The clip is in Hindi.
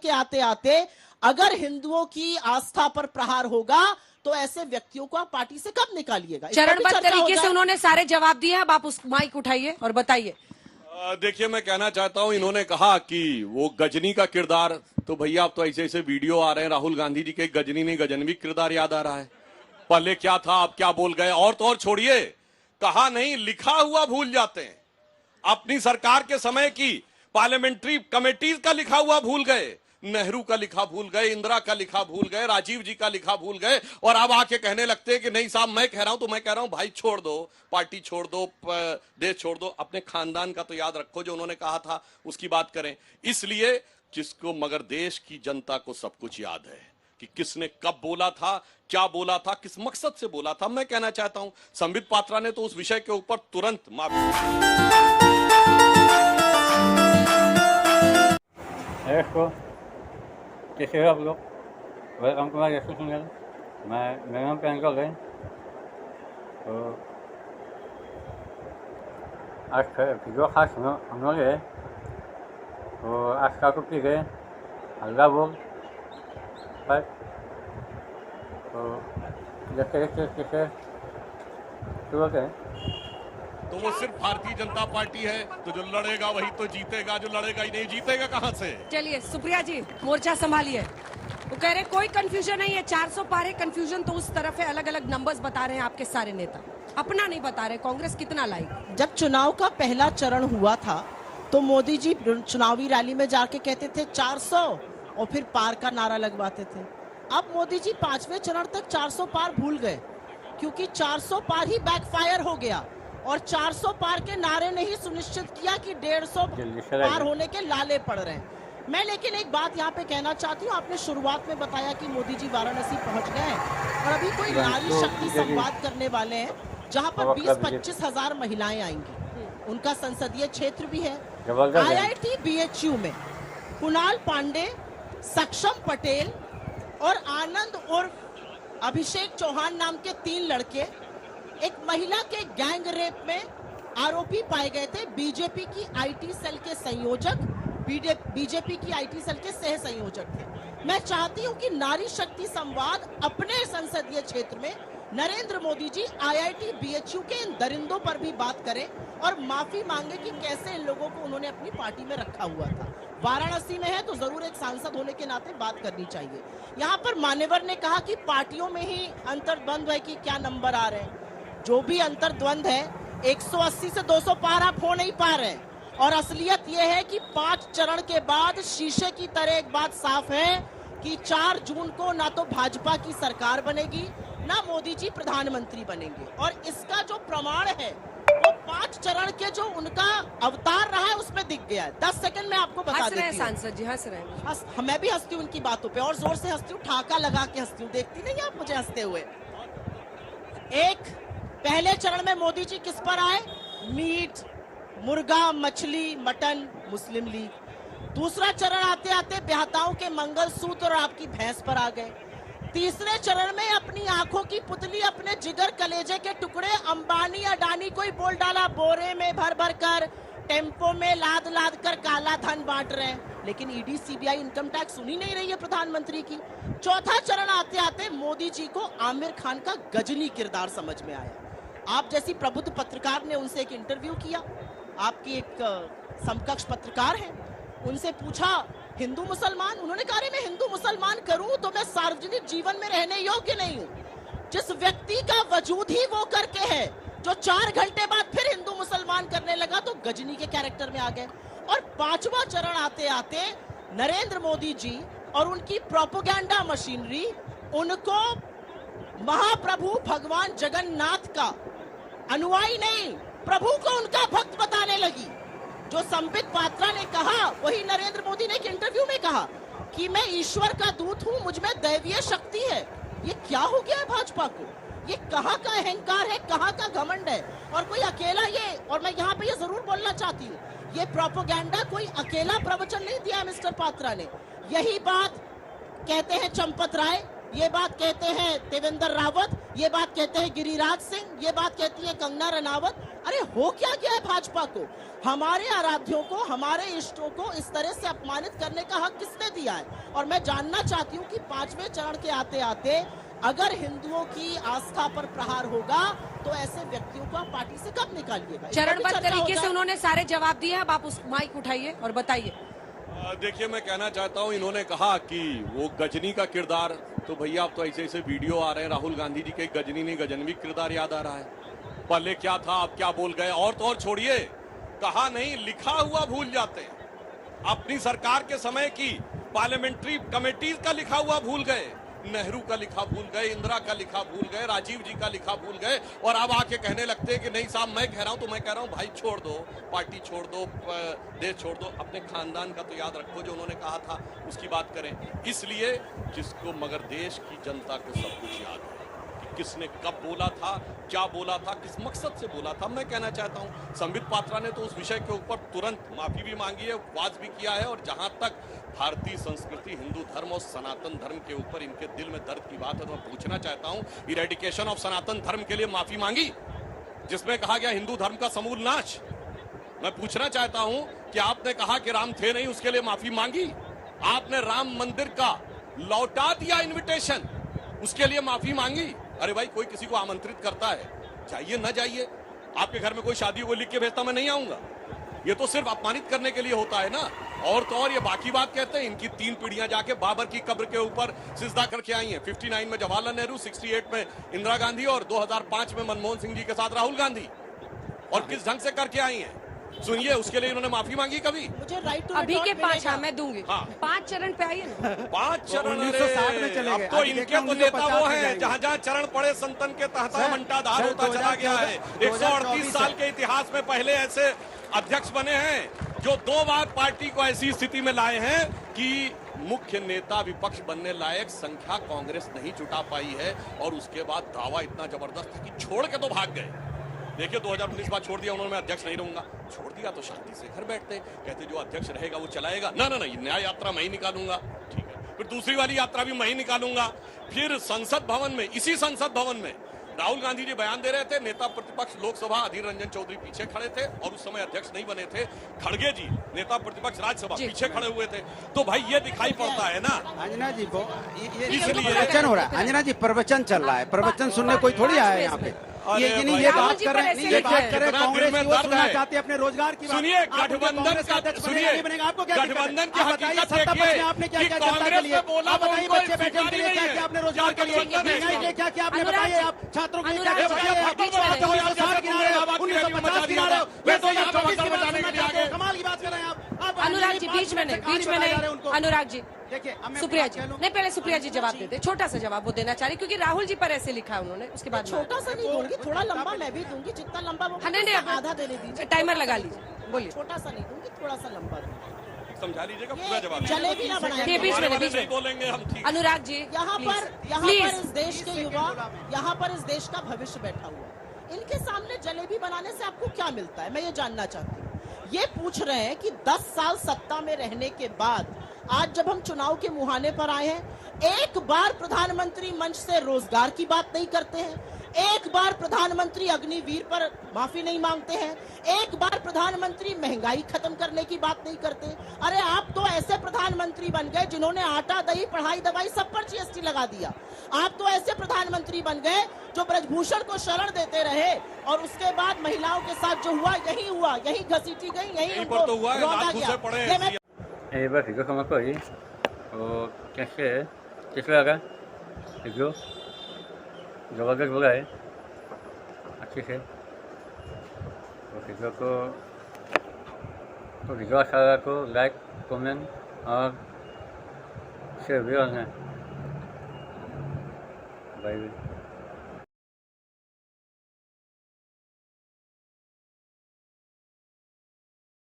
के आते आते अगर हिंदुओं की आस्था पर प्रहार होगा तो ऐसे व्यक्तियों को आप पार्टी से कब निकालिएगा? चरणबद्ध तरीके से उन्होंने सारे जवाब दिए। अब आप उस माइक उठाइए और बताइए। देखिए, मैं कहना चाहता हूं, इन्होंने कहा कि वो गजनी का किरदार, तो भैया अब तो ऐसे ऐसे वीडियो आ रहे हैं राहुल गांधी जी के, गजनी नहीं गजनवी किरदार याद आ रहा है। पहले क्या था, अब क्या बोल गए। और तो और छोड़िए, कहा नहीं लिखा हुआ भूल जाते हैं। अपनी सरकार के समय की पार्लियामेंट्री कमेटीज का लिखा हुआ भूल गए, नेहरू का लिखा भूल गए, इंदिरा का लिखा भूल गए, राजीव जी का लिखा भूल गए, और अब आके कहने लगते हैं कि नहीं साहब मैं कह रहा हूं तो मैं कह रहा हूं। भाई छोड़ दो, पार्टी छोड़ दो, देश छोड़ दो, अपने खानदान का तो याद रखो। जो उन्होंने कहा था उसकी बात करें। इसलिए जिसको, मगर देश की जनता को सब कुछ याद है कि किसने कब बोला था, क्या बोला था, किस मकसद से बोला था। मैं कहना चाहता हूं संबित पात्रा ने तो उस विषय के ऊपर तुरंत माफी। कैसे हो आप लोग? Welcome to my YouTube channel. मेरा नाम प्रियंकल है। तो आज वीडियो खास हम लोग है, तो आज का टॉपिक है हल्ला बोल। तो जैसे कैसे शुरू होते हैं। तो वो सिर्फ भारतीय जनता पार्टी है, तो जो लड़ेगा वही तो जीतेगा, जो लड़ेगा ही नहीं जीतेगा कहां से? चलिए सुप्रिया जी, मोर्चा संभालिए। वो कह रहे कोई कंफ्यूजन नहीं है, 400 पार है। कंफ्यूजन तो उस तरफ है, अलग अलग नंबर्स बता रहे हैं आपके सारे नेता, अपना नहीं बता रहे कांग्रेस कितना लाई। जब चुनाव का पहला चरण हुआ था तो मोदी जी चुनावी रैली में जाके कहते थे 400 और फिर पार का नारा लगवाते थे। अब मोदी जी 5वें चरण तक 400 पार भूल गए, क्योंकि 400 पार ही बैकफायर हो गया और 400 पार के नारे ने ही सुनिश्चित किया कि 150 पार होने के लाले पड़ रहे हैं। मैं लेकिन एक बात यहाँ पे कहना चाहती हूँ, आपने शुरुआत में बताया कि मोदी जी वाराणसी पहुंच गए हैं और अभी कोई नारी शक्ति संवाद करने वाले हैं जहाँ पर 20-25 हजार महिलाएं आएंगी। उनका संसदीय क्षेत्र भी है। IIT BHU में कुणाल पांडे, सक्षम पटेल और आनंद उर्फ अभिषेक चौहान नाम के 3 लड़के एक महिला के गैंग रेप में आरोपी पाए गए थे। बीजेपी की IT सेल के संयोजक, बीजेपी की IT सेल के सह संयोजक थे। मैं चाहती हूं कि नारी शक्ति संवाद अपने संसदीय क्षेत्र में नरेंद्र मोदी जी IIT BHU के इन दरिंदों पर भी बात करें और माफी मांगे कि कैसे इन लोगों को उन्होंने अपनी पार्टी में रखा हुआ था। वाराणसी में है तो जरूर एक सांसद होने के नाते बात करनी चाहिए। यहाँ पर मान्यवर ने कहा कि पार्टियों में ही अंतर्द्वंद है कि क्या नंबर आ रहे हैं। जो भी अंतर्द्वंद है, 180 से 200 पार आप हो नहीं पा रहे। और असलियत यह है कि 5 चरण के बाद शीशे की तरह एक बात साफ है कि 4 जून को ना तो भाजपा की सरकार बनेगी, ना मोदी जी प्रधानमंत्री बनेंगे। और इसका जो प्रमाण है वो 5 चरण के जो उनका अवतार रहा है उसमें दिख गया है। 10 सेकंड में आपको बता देती हूँ। सांसद जी हंस रहे हैं। मैं भी हंसती हूँ उनकी बातों पे, और जोर से हंसती हूँ, ठाका लगा के हंसती हूँ। देखती नहीं आप मुझे हंसते हुए। एक पहले चरण में मोदी जी किस पर आए? मीट, मुर्गा, मछली, मटन, मुस्लिम लीग। दूसरा चरण आते आते ब्याहताओं के मंगलसूत्र और आपकी भैंस पर आ गए। तीसरे चरण में अपनी आंखों की पुतली, अपने जिगर कलेजे के टुकड़े अंबानी अडानी को ही बोल डाला। बोरे में भर भर कर, टेम्पो में लाद लाद कर काला धन बांट रहे हैं। लेकिन ईडी, सीबीआई, इनकम टैक्स सुनी नहीं रही है प्रधानमंत्री की। चौथा चरण आते आते मोदी जी को आमिर खान का गजनी किरदार समझ में आया। आप जैसी प्रबुद्ध पत्रकार ने उनसे एक इंटरव्यू किया, आपकी एक समकक्ष पत्रकार है, उनसे पूछा हिंदू मुसलमान, उन्होंने कहा मैं हिंदू मुसलमान करूं तो मैं सार्वजनिक जीवन में रहने योग्य नहीं हूं। जिस व्यक्ति का वजूद ही वो करके है जो 4 घंटे बाद फिर हिंदू मुसलमान करने लगा, तो गजनी के कैरेक्टर में आ गए। और 5वां चरण आते आते नरेंद्र मोदी जी और उनकी प्रोपेगेंडा मशीनरी उनको महाप्रभु भगवान जगन्नाथ का अनुयायी नहीं, प्रभु को उनका भक्त बताने लगी। जो संबित पात्रा ने कहा वही नरेंद्र मोदी ने एक इंटरव्यू में कहा कि मैं ईश्वर का दूत हूं, मुझ में दैवीय शक्ति है। ये क्या हो गया है भाजपा को? ये कहां का अहंकार है, कहां का घमंड है? और कोई अकेला ये, और मैं यहाँ पे ये जरूर बोलना चाहती हूँ, ये प्रोपेगेंडा कोई अकेला प्रवचन नहीं दिया है मिस्टर पात्रा ने। यही बात कहते हैं चंपत राय, ये बात कहते हैं देवेंद्र रावत, ये बात कहते हैं गिरिराज सिंह, ये बात कहती है कंगना रनावत। अरे हो क्या गया है भाजपा को? हमारे आराध्यों को, हमारे इष्टों को इस तरह से अपमानित करने का हक किसने दिया है? और मैं जानना चाहती हूँ कि 5वें चरण के आते आते अगर हिंदुओं की आस्था पर प्रहार होगा तो ऐसे व्यक्तियों को आप पार्टी से कब निकालिएगा? चरणबद्ध तरीके से उन्होंने सारे जवाब दिए। अब आप उस माइक उठाइए और बताइए। देखिए, मैं कहना चाहता हूं, इन्होंने कहा कि वो गजनी का किरदार, तो भैया अब तो ऐसे ऐसे वीडियो आ रहे हैं राहुल गांधी जी के, गजनी नहीं गजनवी किरदार याद आ रहा है। पहले क्या था, अब क्या बोल गए? और तो और छोड़िए, कहा नहीं लिखा हुआ भूल जाते हैं। अपनी सरकार के समय की पार्लियामेंट्री कमेटीज का लिखा हुआ भूल गए, नेहरू का लिखा भूल गए, इंदिरा का लिखा भूल गए, राजीव जी का लिखा भूल गए, और अब आके कहने लगते हैं कि नहीं साहब मैं कह रहा हूं। तो मैं कह रहा हूं भाई छोड़ दो, पार्टी छोड़ दो, देश छोड़ दो, अपने खानदान का तो याद रखो जो उन्होंने कहा था उसकी बात करें। इसलिए जिसको मगर देश की जनता को सब कुछ याद है कि किसने कब बोला था, क्या बोला था, किस मकसद से बोला था। मैं कहना चाहता हूं संबित पात्रा ने तो उस विषय के ऊपर तुरंत माफी भी मांगी है, उपवास भी किया है, और जहां तक भारतीय संस्कृति, हिंदू धर्म और सनातन धर्म के ऊपर इनके दिल में दर्द की बात है, तो मैं पूछना चाहता हूं, इरेडिकेशन ऑफ सनातन धर्म के लिए माफी मांगी जिसमें कहा गया हिंदू धर्म का समूल नाश? मैं पूछना चाहता हूं कि आपने कहा कि राम थे नहीं, उसके लिए माफी मांगी? आपने राम मंदिर का लौटा दिया इन्विटेशन, उसके लिए माफी मांगी? अरे भाई, कोई किसी को आमंत्रित करता है, जाइए ना जाइए, आपके घर में कोई शादी को लिख के भेजता मैं नहीं आऊंगा, ये तो सिर्फ अपमानित करने के लिए होता है ना। और तो और ये बाकी बात कहते हैं, इनकी 3 पीढ़ियां जाके बाबर की कब्र के ऊपर सिजदा करके आई हैं। 59 में जवाहरलाल नेहरू, 68 में इंदिरा गांधी और 2005 में मनमोहन सिंह जी के साथ राहुल गांधी, और किस ढंग से करके आई हैं सुनिए। उसके लिए इन्होंने माफी मांगी कभी? मुझे राइट टू अभी के 5, हाँ मैं दूंगी। हाँ। 5 चरण पे आइए ना। 5 चरण, 1960 में चले गए। अब तो अभी इनके देखना तो नेता 1950 वो में हैं जाएंगे। जहां जहां चरण पड़े संतन के तहता सर, मंटाधार सर, होता चला गया है। 138 साल 2024 के इतिहास में पहले ऐसे अध्यक्ष बने हैं जो 2 बार पार्टी को ऐसी स्थिति में लाए हैं कि मुख्य नेता विपक्ष बनने लायक संख्या कांग्रेस नहीं जुटा पाई है, और उसके बाद दावा इतना जबरदस्त है कि छोड़ के तो भाग गए। देखिए 2019 बाद छोड़ दिया उन्होंने, मैं अध्यक्ष नहीं रहूंगा। छोड़ दिया तो शांति से घर बैठते, कहते जो अध्यक्ष रहेगा वो चलाएगा। ना ना नहीं, न्याय यात्रा मैं ही निकालूंगा, ठीक है। फिर दूसरी वाली यात्रा भी मैं ही निकालूंगा। फिर संसद भवन में, इसी संसद भवन में राहुल गांधी जी बयान दे रहे थे, नेता प्रतिपक्ष लोकसभा अधीर रंजन चौधरी पीछे खड़े थे, और उस समय अध्यक्ष नहीं बने थे खड़गे जी, नेता प्रतिपक्ष राज्यसभा, पीछे खड़े हुए थे। तो भाई ये दिखाई पड़ता है ना। अंजना जी ये इसलिए- प्रवचन हो रहा है। अंजना जी प्रवचन चल रहा है, प्रवचन सुनने कोई थोड़ी आया है यहाँ पे। अरे ये नहीं, भाई, ये राहुल बात जी कर पर रहे हैं, ऐसे ये बात लिखा कर रहे हैं है। कांग्रेस दिल में की वो दर्द सुनना है। चाहते हैं अपने रोजगार की बात। सुनिए, आप उनके गठबंधन कांग्रेस का अध्यक्ष बनेगा, सुनिए, नहीं बनेगा, आपको क्या दिक्कत है? गठबंधन की आप बताइए, हकीकत सत्ता पक्ष देखिए में आपने क्या कि क्या जनता के कांग्रेस लिए? ने बोला आप तो बताइए, उनको बच्चे बैठे उनके लिए नहीं क्या है। क्या आपने रोजगार के लिए? क्या क्या महंगाई के क्या क्या आपने अनुराग बताइए? जी, आप छात्रों के लिए अनुराग क्या जी, बताइए? आप बीच में नहीं। 1960 गिरा रहे हो, 1950 गिरा रहे हो, ये वैसे यहाँ पे 2024 की भगदड़ बात मचाने के सुनना लिए चाहते हो? आगे। कमाल की बात कर रहे हैं आप। अनुराग जी बीच में नहीं, बीच में नहीं। अनुराग जी देखिए, अब मैं सुप्रिया बात जी कह लूं। नहीं, पहले सुप्रिया जी जवाब देते, छोटा सा जवाब वो देना चाह रही, क्योंकि राहुल जी पर ऐसे लिखा है उन्होंने, उसके बाद में- छोटा सा नहीं दूंगी, थोड़ा लंबा मैं भी दूंगी, जितना लंबा वो हाँ नहीं नहीं, उसका आधा देने दीजिए। टाइमर लगा लीजिए, बोलिए। छोटा सा नहीं दूंगी, थोड़ा सा लंबा दूंगी। समझा लीजिएगा, पूरा ये जवाब जलेबी ना ये बनाए। बीच में हमारे नहीं, वाले बीच नहीं में। बोलेंगे हम, ठीक। अनुराग जी यहाँ पर प्लीज इस देश के युवा, यहाँ पर इस देश का भविष्य बैठा हुआ है। इनके सामने जलेबी बनाने से आपको क्या मिलता है, मैं ये जानना चाहती हूँ। ये पूछ रहे हैं कि 10 साल सत्ता में रहने के बाद आज जब हम चुनाव के मुहाने पर आए हैं, एक बार प्रधानमंत्री मंच से रोजगार की बात नहीं करते हैं, एक बार प्रधानमंत्री अग्निवीर पर माफी नहीं मांगते हैं, एक बार प्रधानमंत्री महंगाई खत्म करने की बात नहीं करते। अरे आप तो ऐसे प्रधानमंत्री बन गए जिन्होंने आटा, दही, पढ़ाई, दवाई सब पर जीएसटी लगा दिया। आप तो ऐसे प्रधानमंत्री बन गए जो ब्रजभूषण को शरण देते रहे, और उसके बाद महिलाओं के साथ जो हुआ, यही घसीटी गई, यही पर तो हुआ है, रोका लात गया। घुसे पड़े ये मैं हैं। एक बार वीडियो कमा करी वो कैसे कैसे लगा वीडियो जबरदस्त बोला है अच्छे से। तो वीडियो अच्छा लगा तो लाइक, कमेंट और शेयर भी करना। Bye bye.